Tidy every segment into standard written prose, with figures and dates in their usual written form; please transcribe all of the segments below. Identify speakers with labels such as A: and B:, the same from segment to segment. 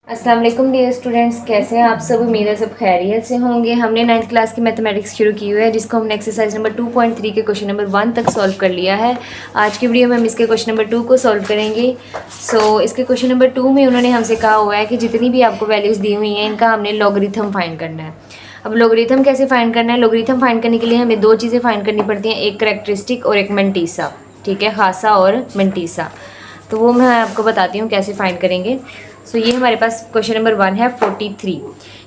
A: अस्सलाम वालेकुम dear students, कैसे हैं आप सब। उम्मीद है सब खैरियत से होंगे। हमने 9th क्लास की मैथमेटिक्स शुरू की हुई है, जिसको हमने एक्सरसाइज नंबर 2.3 के क्वेश्चन नंबर 1 तक सॉल्व कर लिया है। आज की वीडियो में हम इसके क्वेश्चन नंबर 2 को सॉल्व करेंगे। इसके क्वेश्चन नंबर 2 में उन्होंने हमसे कहा हुआ है कि जितनी भी आपको वैल्यूज़ दी हुई हैं, इनका हमने लॉगरिथम फाइंड करना है। अब लॉगरिथम कैसे फाइंड करना है? लॉगरिथम फाइंड करने के लिए हमें दो चीज़ें फाइंड करनी पड़ती हैं, एक करैक्टरिस्टिक और एक मंटीसा। ठीक है, खासा और मंटीसा। तो वो मैं आपको बताती हूँ कैसे फाइंड करेंगे। ये हमारे पास क्वेश्चन नंबर 1 है 43।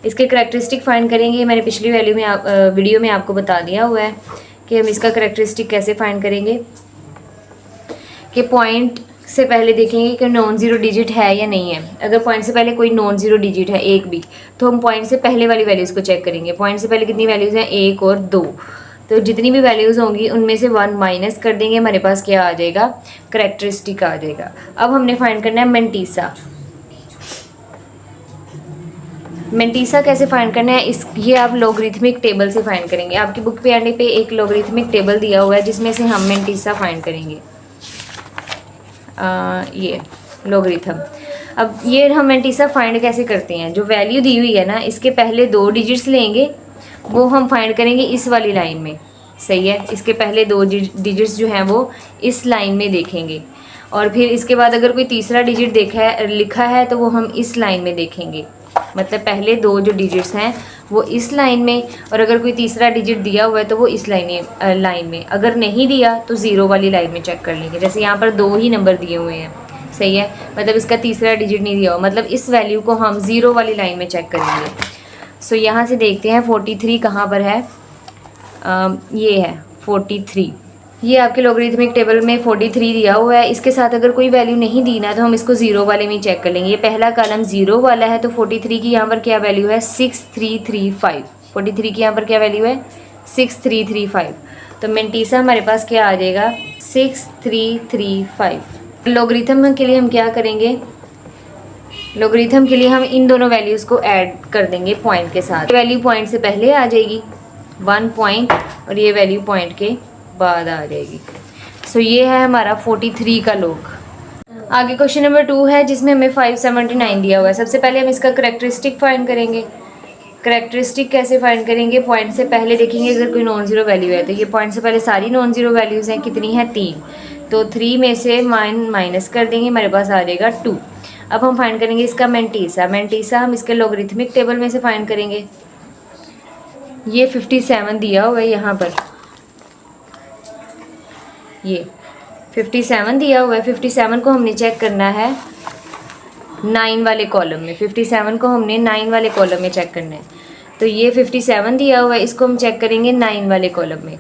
A: इसके करैक्टरिस्टिक फाइंड करेंगे। मैंने पिछली वीडियो में आपको बता दिया हुआ है कि हम इसका करैक्टरिस्टिक कैसे फाइंड करेंगे। कि पॉइंट से पहले देखेंगे कि नॉन ज़ीरो डिजिट है या नहीं है। अगर पॉइंट से पहले कोई नॉन ज़ीरो डिजिट है एक भी, तो हम पॉइंट से पहले वाली वैल्यूज़ को चेक करेंगे। पॉइंट से पहले कितनी वैल्यूज़ हैं? 1 और 2। तो जितनी भी वैल्यूज़ होंगी उनमें से 1 माइनस कर देंगे, हमारे पास क्या आ जाएगा? करैक्टरिस्टिक आ जाएगा। अब हमने फाइंड करना है मंटीसा। मेंटीसा कैसे फाइंड करना है? ये आप लॉगरिथमिक टेबल से फाइंड करेंगे। आपकी बुक पे आने पे एक लॉगरिथमिक टेबल दिया हुआ है, जिसमें से हम मेंटीसा फाइंड करेंगे। ये लॉगरिथम। अब ये हम मेंटीसा फाइंड कैसे करते हैं? जो वैल्यू दी हुई है ना, इसके पहले 2 डिजिट्स लेंगे, वो हम फाइंड करेंगे इस वाली लाइन में। सही है, इसके पहले 2 डिजिट्स जो हैं वो इस लाइन में देखेंगे, और फिर इसके बाद अगर कोई तीसरा डिजिट लिखा है तो वो हम इस लाइन में देखेंगे। मतलब पहले 2 जो डिजिट्स हैं वो इस लाइन में, और अगर कोई तीसरा डिजिट दिया हुआ है तो वो इस लाइन में। अगर नहीं दिया तो ज़ीरो वाली लाइन में चेक कर लेंगे। जैसे यहाँ पर 2 ही नंबर दिए हुए हैं, सही है, मतलब इसका तीसरा डिजिट नहीं दिया हुआ, मतलब इस वैल्यू को हम ज़ीरो वाली लाइन में चेक करेंगे। यहाँ से देखते हैं 43 कहाँ पर है। ये है 43। ये आपके लॉगरिथमिक टेबल में 43 दिया हुआ है। इसके साथ अगर कोई वैल्यू नहीं दी ना, तो हम इसको ज़ीरो वाले में चेक कर लेंगे। ये पहला कॉलम ज़ीरो वाला है, तो 43 की यहाँ पर क्या वैल्यू है? 6335। 43 की यहाँ पर क्या वैल्यू है? 6335। तो मेंटीसा हमारे पास क्या आ जाएगा? 6335। लॉगरिथम के लिए हम क्या करेंगे? लॉगरिथम के लिए हम इन दोनों वैल्यूज़ को ऐड कर देंगे पॉइंट के साथ। वैल्यू पॉइंट से पहले आ जाएगी 1 पॉइंट, और ये वैल्यू पॉइंट के बाद आ जाएगी। ये है हमारा 43 का लॉग। आगे क्वेश्चन नंबर 2 है, जिसमें हमें 579 दिया हुआ है। सबसे पहले हम इसका करैक्टरिस्टिक फाइंड करेंगे। करैक्टरिस्टिक कैसे फाइंड करेंगे? पॉइंट से पहले देखेंगे अगर कोई नॉन ज़ीरो वैल्यू है, तो ये पॉइंट से पहले सारी नॉन ज़ीरो वैल्यूज़ हैं। कितनी है? 3। तो 3 में से माइनस कर देंगे, हमारे पास आ जाएगा 2। अब हम फाइंड करेंगे इसका मेंटीसा। मेंटीसा हम इसके लॉगरिथमिक टेबल में से फाइंड करेंगे। ये 57 दिया हुआ है यहाँ पर, ये 57 दिया हुआ है। 57 को हमने चेक करना है 9 वाले कॉलम में। 57 को हमने 9 वाले कॉलम में चेक करना है। तो ये 57 दिया हुआ है, इसको हम चेक करेंगे 9 वाले कॉलम में।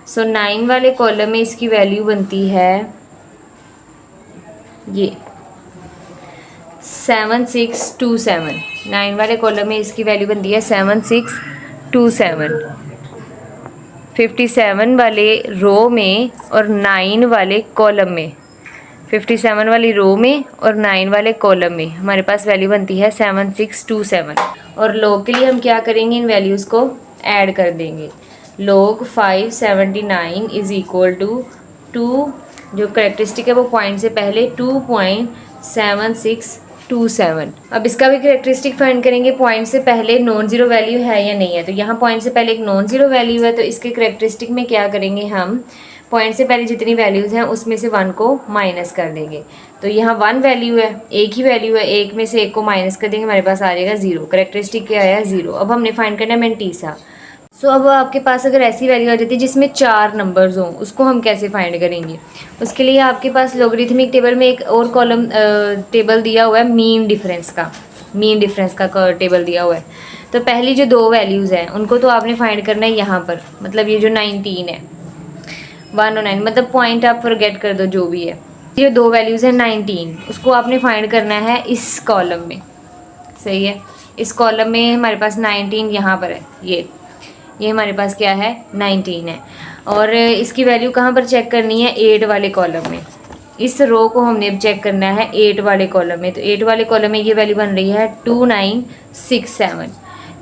A: 9 वाले कॉलम में इसकी वैल्यू बनती है ये 7627। 9 वाले कॉलम में इसकी वैल्यू बनती है 7627। 57 वाले रो में और 9 वाले कॉलम में, 57 वाली रो में और 9 वाले कॉलम में हमारे पास वैल्यू बनती है 7627। और लॉग के लिए हम क्या करेंगे? इन वैल्यूज़ को ऐड कर देंगे। लॉग 579 इज़ इक्वल टू 2, जो करेक्टरिस्टिक है वो पॉइंट से पहले 2.7627। अब इसका भी करेक्टरिस्टिक फाइंड करेंगे। पॉइंट से पहले नॉन ज़ीरो वैल्यू है या नहीं है, तो यहाँ पॉइंट से पहले एक नॉन ज़ीरो वैल्यू है, तो इसके करेक्टरिस्टिक में क्या करेंगे? हम पॉइंट से पहले जितनी वैल्यूज़ हैं उसमें से 1 को माइनस कर देंगे। तो यहाँ 1 वैल्यू है, एक ही वैल्यू है, एक में से एक को माइनस कर देंगे, हमारे पास आ जाएगा 0। करेक्टरिस्टिक क्या आया? 0। अब हमने फाइंड करना है मेंटीसा। अब आपके पास अगर ऐसी वैल्यू आ जाती है जिसमें 4 नंबर्स हों, उसको हम कैसे फाइंड करेंगे? उसके लिए आपके पास लॉगरिथमिक टेबल में एक और कॉलम टेबल दिया हुआ है, मीन डिफरेंस का टेबल दिया हुआ है। तो पहली जो 2 वैल्यूज़ हैं उनको तो आपने फाइंड करना है यहाँ पर। मतलब ये जो 19 है, 1 और 9, मतलब पॉइंट आप फॉरगेट कर दो जो भी है। ये 2 वैल्यूज़ हैं 19, उसको आपने फाइंड करना है इस कॉलम में। सही है, इस कॉलम में हमारे पास 19 यहाँ पर है। ये हमारे पास क्या है? 19 है। और इसकी वैल्यू कहाँ पर चेक करनी है? 8 वाले कॉलम में। इस रो को हमने चेक करना है 8 वाले कॉलम में। तो 8 वाले कॉलम में ये वैल्यू बन रही है 2967।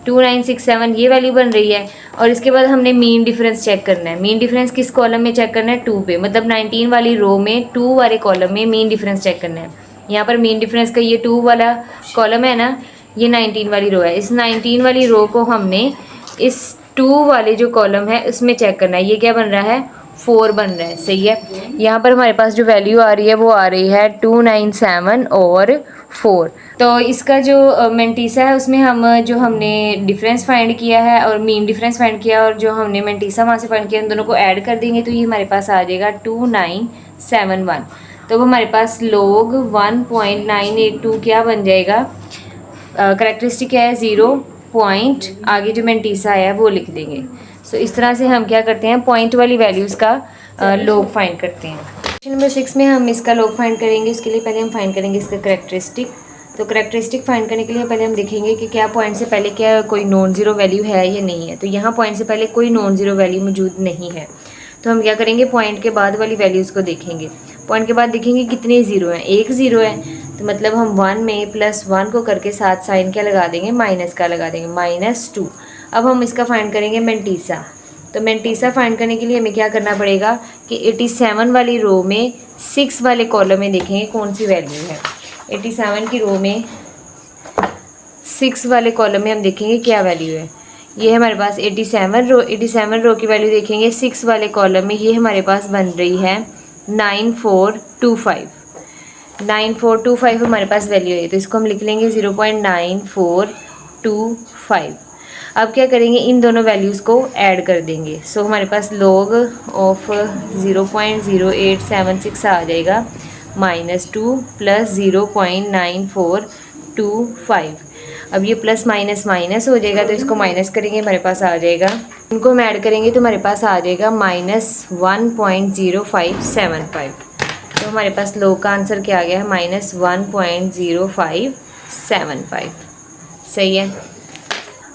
A: 2967 ये वैल्यू बन रही है। और इसके बाद हमने मीन डिफरेंस चेक करना है। मीन डिफरेंस किस कॉलम में चेक करना है? 2 पे, मतलब 19 वाली रो में 2 वाले कॉलम में मीन डिफरेंस चेक करना है। यहाँ पर मीन डिफरेंस का ये 2 वाला कॉलम है ना, ये 19 वाली रो है। इस 19 वाली रो को हमने इस 2 वाले जो कॉलम है उसमें चेक करना है। ये क्या बन रहा है, 4 बन रहा है, सही है। यहाँ पर हमारे पास जो वैल्यू आ रही है वो आ रही है 297 और 4। तो इसका जो मेंटीसा है उसमें हम जो हमने डिफरेंस फाइंड किया है और मीन डिफरेंस फाइंड किया और जो हमने मेंटीसा वहाँ से फाइंड किया, उन दोनों को ऐड कर देंगे तो ये हमारे पास आ जाएगा 2971। तो हमारे पास log 1.982 क्या बन जाएगा, करैक्टरिस्टिक है 0 पॉइंट, आगे जो मेंटीसा है वो लिख देंगे। सो इस तरह से हम क्या करते हैं, पॉइंट वाली वैल्यूज़ का log फाइंड करते हैं। क्वेश्चन नंबर 6 में हम इसका log फाइंड करेंगे। उसके लिए पहले हम फाइंड करेंगे इसका करैक्टरिस्टिक। तो करैक्टरिस्टिक फाइंड करने के लिए पहले हम देखेंगे कि क्या पॉइंट से पहले क्या कोई नॉन ज़ीरो वैल्यू है या नहीं है। तो यहाँ पॉइंट से पहले कोई नॉन ज़ीरो वैल्यू मौजूद नहीं है, तो हम क्या करेंगे, पॉइंट के बाद वाली वैल्यूज़ को देखेंगे। पॉइंट के बाद देखेंगे कितने ज़ीरो हैं, एक ज़ीरो है, तो मतलब हम 1 में +1 को करके साथ साइन क्या लगा देंगे, माइनस का लगा देंगे, -2। अब हम इसका फाइंड करेंगे मेंटीसा। तो मेंटीसा फाइंड करने के लिए हमें क्या करना पड़ेगा कि 87 वाली रो में 6 वाले कॉलम में देखेंगे कौन सी वैल्यू है। 87 की रो में 6 वाले कॉलम में हम देखेंगे क्या वैल्यू है। ये हमारे पास 87 रो की वैल्यू देखेंगे 6 वाले कॉलम में, ये हमारे पास बन रही है 9425। 9425 हमारे पास वैल्यू है, तो इसको हम लिख लेंगे 0.9425। अब क्या करेंगे, इन दोनों वैल्यूज़ को ऐड कर देंगे। सो हमारे पास log ऑफ 0.0876 आ जाएगा, -2 + 0.9425। अब ये प्लस माइनस माइनस हो जाएगा, तो इसको माइनस करेंगे, हमारे पास आ जाएगा, इनको हम ऐड करेंगे तो हमारे पास आ जाएगा -1.0575। तो हमारे पास log का आंसर क्या आ गया है, -1.0575। सही है।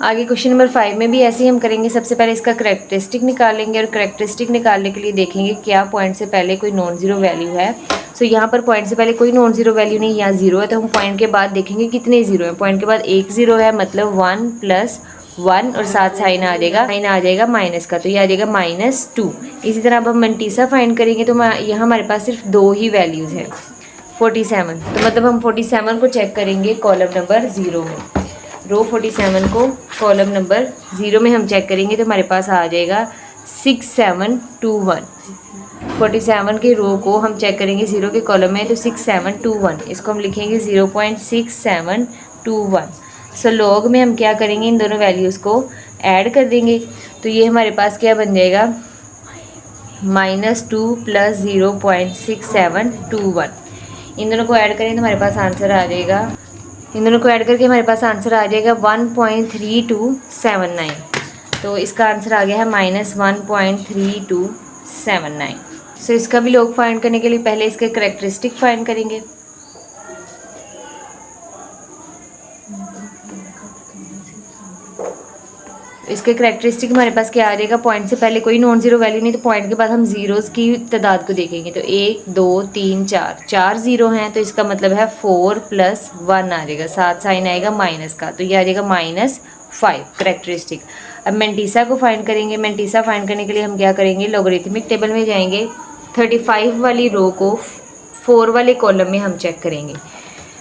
A: आगे क्वेश्चन नंबर 5 में भी ऐसे ही हम करेंगे। सबसे पहले इसका करैक्टरिस्टिक निकालेंगे और करैक्टरिस्टिक निकालने के लिए देखेंगे क्या पॉइंट से पहले कोई नॉन ज़ीरो वैल्यू है। सो यहाँ पर पॉइंट से पहले कोई नॉन ज़ीरो वैल्यू नहीं, यहाँ ज़ीरो है, तो हम पॉइंट के बाद देखेंगे कितने ज़ीरो हैं। पॉइंट के बाद एक ज़ीरो है, मतलब 1 + 1 और साथ साइन आ जाएगा माइनस का, तो ये आ जाएगा -2। इसी तरह अब हम मेंटीसा फाइंड करेंगे तो यहाँ हमारे पास सिर्फ 2 ही वैल्यूज़ हैं, 47। तो मतलब हम 47 को चेक करेंगे कॉलम नंबर 0 में। रो 47 को कॉलम नंबर 0 में हम चेक करेंगे तो हमारे पास आ जाएगा 6721। 47 के रो को हम चेक करेंगे 0 के कॉलम में, तो 6721, इसको हम लिखेंगे 0.6721। सो log में हम क्या करेंगे, इन दोनों वैल्यूज़ को ऐड कर देंगे, तो ये हमारे पास क्या बन जाएगा, -2 + 0.6721। इन दोनों को ऐड करें तो हमारे पास आंसर आ जाएगा, इन दोनों को ऐड करके हमारे पास आंसर आ जाएगा 1.3279। तो इसका आंसर आ गया है -1.3279। सो इसका भी log फाइंड करने के लिए पहले इसके करैक्टरिस्टिक फाइंड करेंगे। इसके करैक्टरिस्टिक हमारे पास क्या आ जाएगा, पॉइंट से पहले कोई नॉन ज़ीरो वैल्यू नहीं, तो पॉइंट के बाद हम ज़ीरोज़ की तादाद को देखेंगे। तो 1 2 3 4 ज़ीरो हैं, तो इसका मतलब है 4 + 1 आ जाएगा, साथ साइन आएगा माइनस का, तो ये आ जाएगा -5 करैक्टरिस्टिक। अब मेंटीसा को फाइंड करेंगे। मेंटीसा फाइंड करने के लिए हम क्या करेंगे, लॉगरिथमिक टेबल में जाएंगे, 35 वाली रो को 4 वाले कॉलम में हम चेक करेंगे।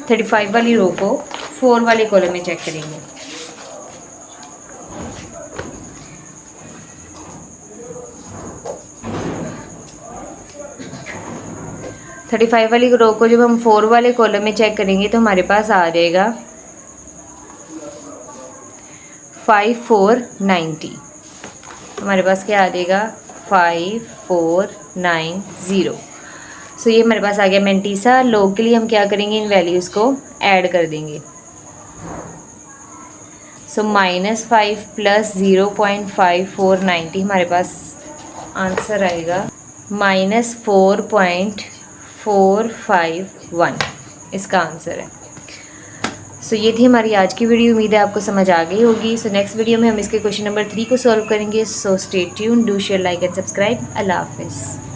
A: 35 वाली रो को 4 वाले कॉलम में चेक करेंगे। 35 वाली रो को जब हम 4 वाले कॉलम में चेक करेंगे तो हमारे पास आ जाएगा 5490। हमारे पास क्या आ जाएगा, 5490। सो ये हमारे पास आ गया मेंटीसा। log के लिए हम क्या करेंगे, इन वैल्यूज़ को ऐड कर देंगे। सो -5 + 0.5490 हमारे पास आंसर आएगा -4.451, इसका आंसर है। सो ये थी हमारी आज की वीडियो। उम्मीद है आपको समझ आ गई होगी। सो नेक्स्ट वीडियो में हम इसके क्वेश्चन नंबर 3 को सॉल्व करेंगे। So stay tuned, do share, like and subscribe. अल्लाह हाफिज़।